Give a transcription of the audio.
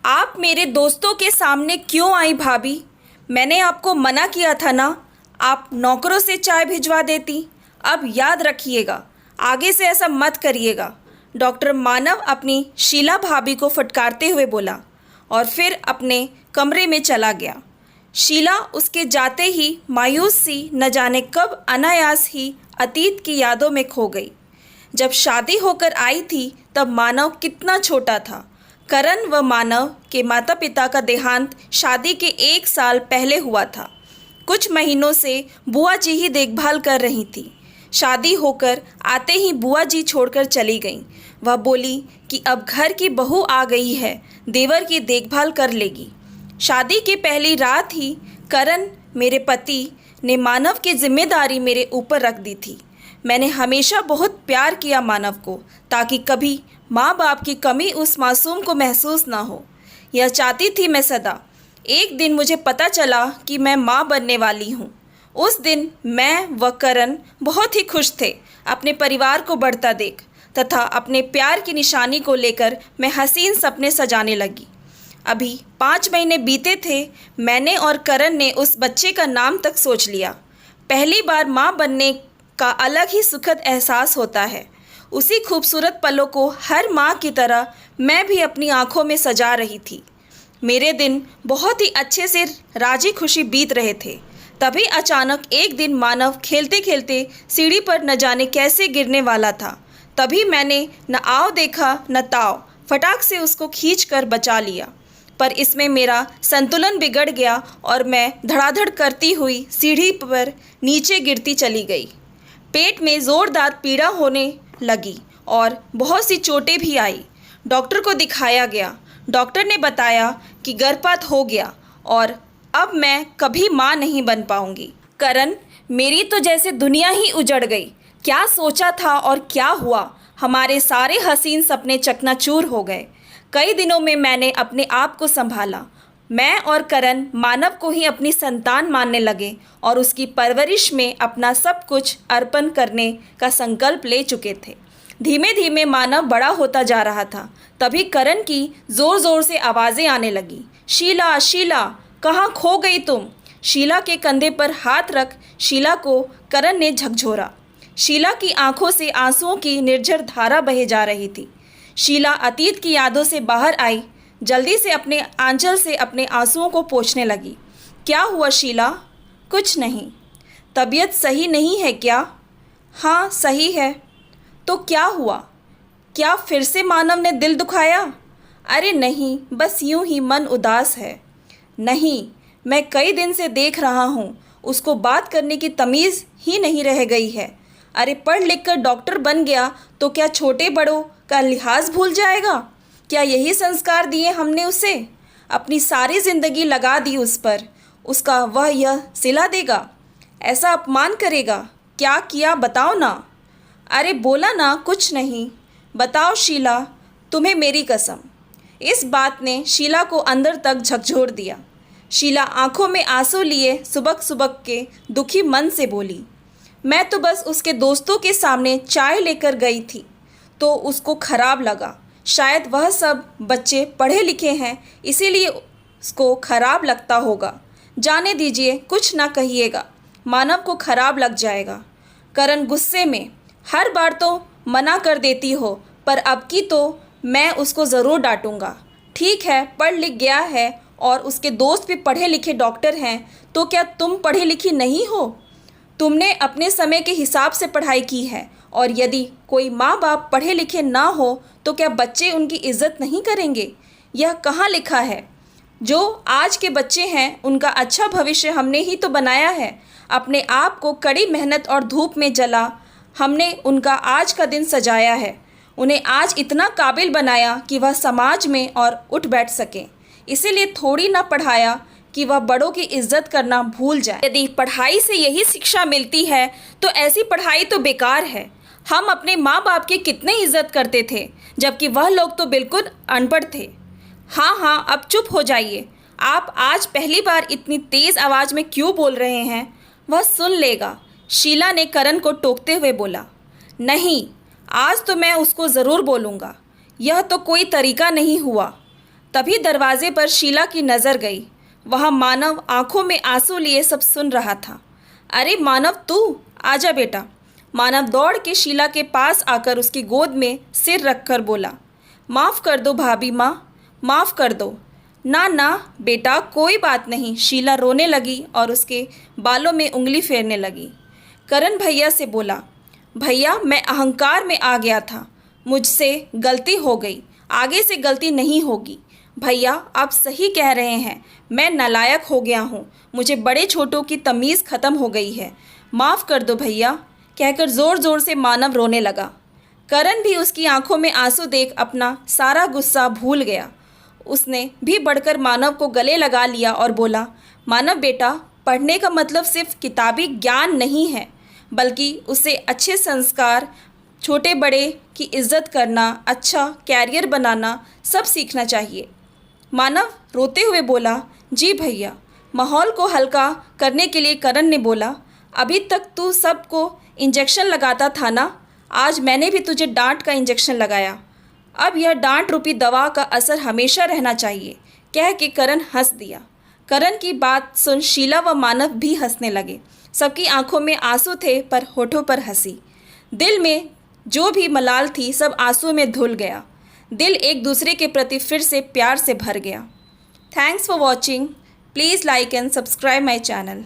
आप मेरे दोस्तों के सामने क्यों आई भाभी? मैंने आपको मना किया था ना। आप नौकरों से चाय भिजवा देती। अब याद रखिएगा, आगे से ऐसा मत करिएगा। डॉक्टर मानव अपनी शीला भाभी को फटकारते हुए बोला और फिर अपने कमरे में चला गया। शीला उसके जाते ही मायूस सी न जाने कब अनायास ही अतीत की यादों में खो गई। जब शादी होकर आई थी तब मानव कितना छोटा था। करण व मानव के माता पिता का देहांत शादी के 1 साल पहले हुआ था। कुछ महीनों से बुआ जी ही देखभाल कर रही थी। शादी होकर आते ही बुआ जी छोड़कर चली गईं। वह बोली कि अब घर की बहू आ गई है, देवर की देखभाल कर लेगी। शादी की पहली रात ही करण मेरे पति ने मानव की जिम्मेदारी मेरे ऊपर रख दी थी। मैंने हमेशा बहुत प्यार किया मानव को, ताकि कभी माँ बाप की कमी उस मासूम को महसूस ना हो। यह चाहती थी मैं सदा। एक दिन मुझे पता चला कि मैं माँ बनने वाली हूँ। उस दिन मैं व करण बहुत ही खुश थे अपने परिवार को बढ़ता देख, तथा अपने प्यार की निशानी को लेकर मैं हसीन सपने सजाने लगी। अभी 5 महीने बीते थे। मैंने और करण ने उस बच्चे का नाम तक सोच लिया। पहली बार माँ बनने का अलग ही सुखद एहसास होता है। उसी खूबसूरत पलों को हर माँ की तरह मैं भी अपनी आंखों में सजा रही थी। मेरे दिन बहुत ही अच्छे से राजी खुशी बीत रहे थे। तभी अचानक एक दिन मानव खेलते खेलते सीढ़ी पर न जाने कैसे गिरने वाला था। तभी मैंने न आव देखा न ताव, फटाक से उसको खींच कर बचा लिया। पर इसमें मेरा संतुलन बिगड़ गया और मैं धड़ाधड़ करती हुई सीढ़ी पर नीचे गिरती चली गई। पेट में ज़ोरदार पीड़ा होने लगी और बहुत सी चोटें भी आई। डॉक्टर को दिखाया गया। डॉक्टर ने बताया कि गर्भपात हो गया और अब मैं कभी माँ नहीं बन पाऊंगी। करण, मेरी तो जैसे दुनिया ही उजड़ गई। क्या सोचा था और क्या हुआ? हमारे सारे हसीन सपने चकनाचूर हो गए। कई दिनों में मैंने अपने आप को संभाला। मैं और करण मानव को ही अपनी संतान मानने लगे और उसकी परवरिश में अपना सब कुछ अर्पण करने का संकल्प ले चुके थे। धीमे धीमे मानव बड़ा होता जा रहा था। तभी करण की ज़ोर ज़ोर से आवाज़ें आने लगी। शीला, शीला, कहाँ खो गई तुम? शीला के कंधे पर हाथ रख शीला को करण ने झकझोरा। शीला की आंखों से आंसुओं की निर्झर धारा बहे जा रही थी। शीला अतीत की यादों से बाहर आई। जल्दी से अपने आंचल से अपने आंसुओं को पोंछने लगी। क्या हुआ शीला? कुछ नहीं। तबीयत सही नहीं है क्या? हाँ, सही है। तो क्या हुआ? क्या फिर से मानव ने दिल दुखाया? अरे नहीं, बस यूं ही मन उदास है। नहीं, मैं कई दिन से देख रहा हूँ, उसको बात करने की तमीज़ ही नहीं रह गई है। अरे पढ़ लिख कर डॉक्टर बन गया तो क्या छोटे बड़ों का लिहाज भूल जाएगा? क्या यही संस्कार दिए हमने उसे? अपनी सारी ज़िंदगी लगा दी उस पर, उसका वह यह सिला देगा? ऐसा अपमान करेगा? क्या किया बताओ ना। अरे बोला ना, कुछ नहीं। बताओ शीला, तुम्हें मेरी कसम। इस बात ने शीला को अंदर तक झकझोर दिया। शीला आंखों में आंसू लिए सुबक सुबक के दुखी मन से बोली, मैं तो बस उसके दोस्तों के सामने चाय लेकर गई थी तो उसको खराब लगा। शायद वह सब बच्चे पढ़े लिखे हैं, इसीलिए उसको खराब लगता होगा। जाने दीजिए, कुछ ना कहिएगा, मानव को खराब लग जाएगा। करण गुस्से में, हर बार तो मना कर देती हो, पर अब की तो मैं उसको ज़रूर डांटूंगा। ठीक है, पढ़ लिख गया है और उसके दोस्त भी पढ़े लिखे डॉक्टर हैं, तो क्या तुम पढ़ी लिखी नहीं हो? तुमने अपने समय के हिसाब से पढ़ाई की है, और यदि कोई माँ बाप पढ़े लिखे ना हो तो क्या बच्चे उनकी इज्जत नहीं करेंगे? यह कहाँ लिखा है? जो आज के बच्चे हैं उनका अच्छा भविष्य हमने ही तो बनाया है। अपने आप को कड़ी मेहनत और धूप में जला हमने उनका आज का दिन सजाया है। उन्हें आज इतना काबिल बनाया कि वह समाज में और उठ बैठ सकें। इसीलिए थोड़ी ना पढ़ाया कि वह बड़ों की इज्जत करना भूल जाए। यदि पढ़ाई से यही शिक्षा मिलती है तो ऐसी पढ़ाई तो बेकार है। हम अपने माँ बाप की कितनी इज्जत करते थे, जबकि वह लोग तो बिल्कुल अनपढ़ थे। हाँ हाँ, अब चुप हो जाइए। आप आज पहली बार इतनी तेज़ आवाज़ में क्यों बोल रहे हैं? वह सुन लेगा, शीला ने करण को टोकते हुए बोला। नहीं, आज तो मैं उसको ज़रूर बोलूँगा। यह तो कोई तरीका नहीं हुआ। तभी दरवाजे पर शीला की नज़र गई। वहाँ मानव आंखों में आंसू लिए सब सुन रहा था। अरे मानव, तू आजा बेटा। मानव दौड़ के शीला के पास आकर उसकी गोद में सिर रखकर बोला, माफ़ कर दो भाभी माँ, माफ़ कर दो। ना ना बेटा, कोई बात नहीं। शीला रोने लगी और उसके बालों में उंगली फेरने लगी। करण भैया से बोला, भैया मैं अहंकार में आ गया था, मुझसे गलती हो गई, आगे से गलती नहीं होगी। भैया आप सही कह रहे हैं, मैं नालायक हो गया हूँ, मुझे बड़े छोटों की तमीज़ ख़त्म हो गई है, माफ़ कर दो भैया, कहकर ज़ोर ज़ोर से मानव रोने लगा। करण भी उसकी आंखों में आंसू देख अपना सारा गुस्सा भूल गया। उसने भी बढ़कर मानव को गले लगा लिया और बोला, मानव बेटा, पढ़ने का मतलब सिर्फ किताबी ज्ञान नहीं है, बल्कि उससे अच्छे संस्कार, छोटे बड़े की इज्जत करना, अच्छा कैरियर बनाना सब सीखना चाहिए। मानव रोते हुए बोला, जी भैया। माहौल को हल्का करने के लिए करण ने बोला, अभी तक तू सबको इंजेक्शन लगाता था ना, आज मैंने भी तुझे डांट का इंजेक्शन लगाया। अब यह डांट रूपी दवा का असर हमेशा रहना चाहिए, कह के करण हंस दिया। करण की बात सुन शीला व मानव भी हंसने लगे। सबकी आंखों में आंसू थे पर होठों पर हंसी। दिल में जो भी मलाल थी सब आंसू में धुल गया। दिल एक दूसरे के प्रति फिर से प्यार से भर गया। Thanks for watching. Please like and subscribe my channel.